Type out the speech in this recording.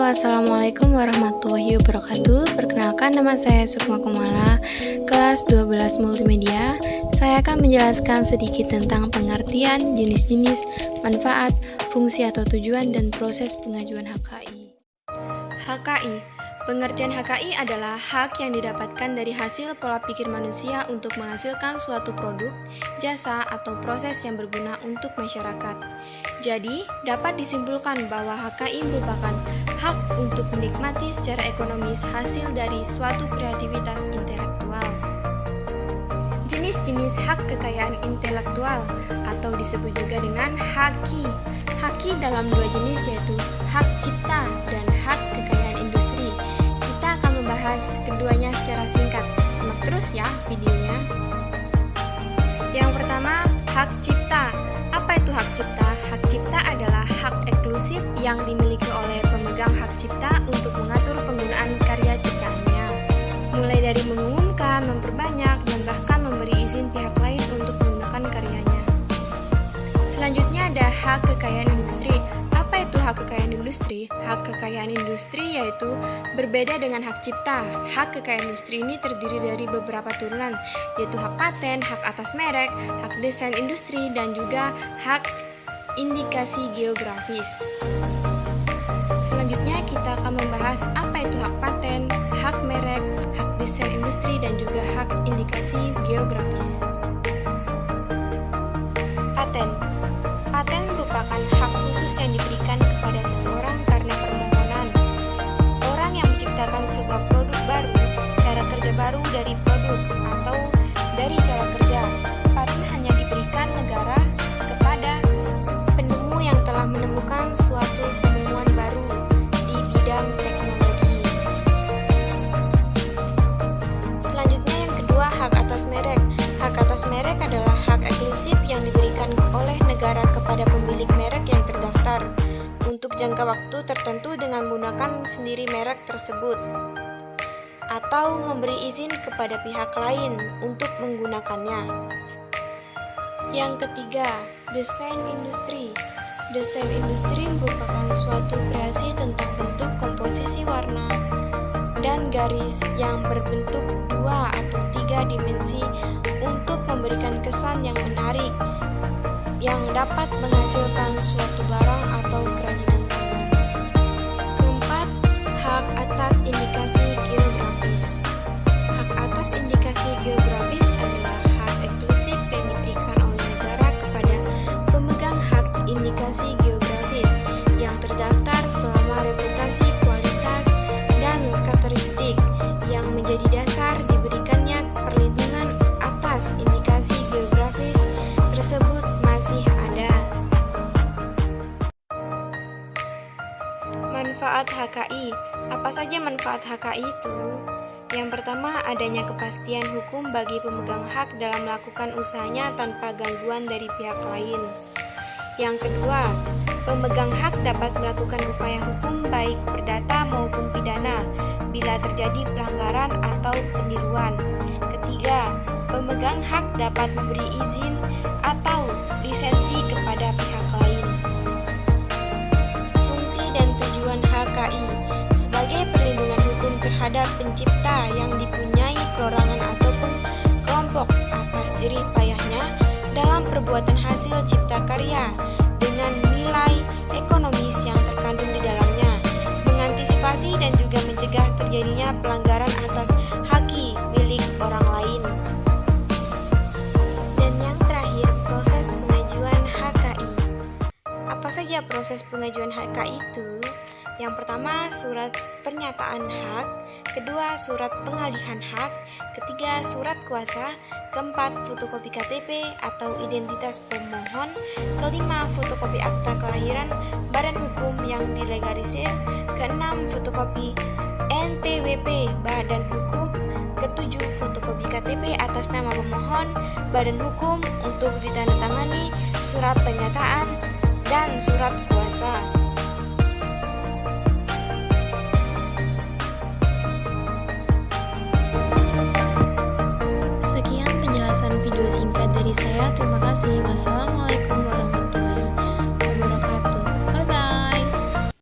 Assalamualaikum warahmatullahi wabarakatuh. Perkenalkan, nama saya Sukma Kumala, kelas 12 Multimedia. Saya akan menjelaskan sedikit tentang pengertian, jenis-jenis, manfaat, fungsi atau tujuan, dan proses pengajuan HKI. HKI. Pengertian HKI adalah hak yang didapatkan dari hasil pola pikir manusia untuk menghasilkan suatu produk, jasa, atau proses yang berguna untuk masyarakat. Jadi, dapat disimpulkan bahwa HKI merupakan hak untuk menikmati secara ekonomis hasil dari suatu kreativitas intelektual. Jenis-jenis hak kekayaan intelektual atau disebut juga dengan haki. Haki dalam dua jenis, yaitu hak cipta dan hak kekayaan industri. Kita akan membahas keduanya secara singkat. Simak terus ya videonya. Yang pertama, hak cipta. Apa itu hak cipta? Hak cipta adalah hak eksklusif yang dimiliki oleh pemegang hak cipta untuk mengatur penggunaan karya ciptaannya, mulai dari mengumumkan, memperbanyak, dan bahkan memberi izin pihak lain untuk menggunakan karyanya. Selanjutnya ada hak kekayaan industri. Apa itu hak kekayaan industri? Hak kekayaan industri yaitu berbeda dengan hak cipta. Hak kekayaan industri ini terdiri dari beberapa turunan, yaitu hak paten, hak atas merek, hak desain industri, dan juga hak indikasi geografis. Selanjutnya kita akan membahas apa itu hak paten, hak merek, hak desain industri, dan juga hak indikasi geografis. Paten. Paten merupakan hak khusus yang diberikan kepada seseorang karena permohonan. Orang yang menciptakan sebuah produk baru, cara kerja baru dari produk, atau dari cara kerja. Paten hanya diberikan negara kepada penemu yang telah menemukan suatu penemuan baru di bidang teknologi. Selanjutnya yang kedua, hak atas merek. Hak atas merek adalah hak eksklusif yang diberikan oleh negara kepada pemilik merek yang terdaftar untuk jangka waktu tertentu dengan menggunakan sendiri merek tersebut atau memberi izin kepada pihak lain untuk menggunakannya. Yang ketiga, desain industri. Desain industri merupakan suatu kreasi tentang bentuk, komposisi, warna, dan garis yang berbentuk 2 atau 3 dimensi untuk memberikan kesan yang menarik yang dapat menghasilkan suatu barang atau kerajinan tangan. Keempat, hak atas indikasi geografis. Hak atas indikasi geografis adalah hak eksklusif yang diberikan oleh negara kepada pemegang hak indikasi geografis yang terdaftar selama reputasi, kualitas, dan karakteristik yang menjadi dasar diberikannya perlindungan atas indikasi geografis tersebut masih ada. Manfaat HKI. Apa saja manfaat HKI itu? Yang pertama, adanya kepastian hukum bagi pemegang hak dalam melakukan usahanya tanpa gangguan dari pihak lain. Yang kedua, pemegang hak dapat melakukan upaya hukum baik perdata maupun pidana bila terjadi pelanggaran atau peniruan. Ketiga, pemegang hak dapat memberi izin atau lisensi kepada pihak lain. Fungsi dan tujuan HKI sebagai perlindungan hukum terhadap pencipta yang dipunyai perorangan ataupun kelompok atas jerih payahnya dalam perbuatan hasil cipta karya dengan nilai ekonomis yang terkandung di dalamnya, mengantisipasi dan juga mencegah terjadinya pelanggaran atas haki milik orang lain. Dan yang terakhir, proses pengajuan HKI. Apa saja proses pengajuan HKI itu? Yang pertama, surat pernyataan hak. Kedua, surat pengalihan hak. Ketiga, surat kuasa. Keempat, fotokopi KTP atau identitas pemohon. Kelima, fotokopi akta kelahiran badan hukum yang dilegalisir. Keenam, fotokopi NPWP badan hukum. Ketujuh, fotokopi KTP atas nama pemohon badan hukum untuk ditandatangani surat pernyataan dan surat kuasa. Sekian penjelasan video singkat dari saya. Terima kasih. Wassalamualaikum.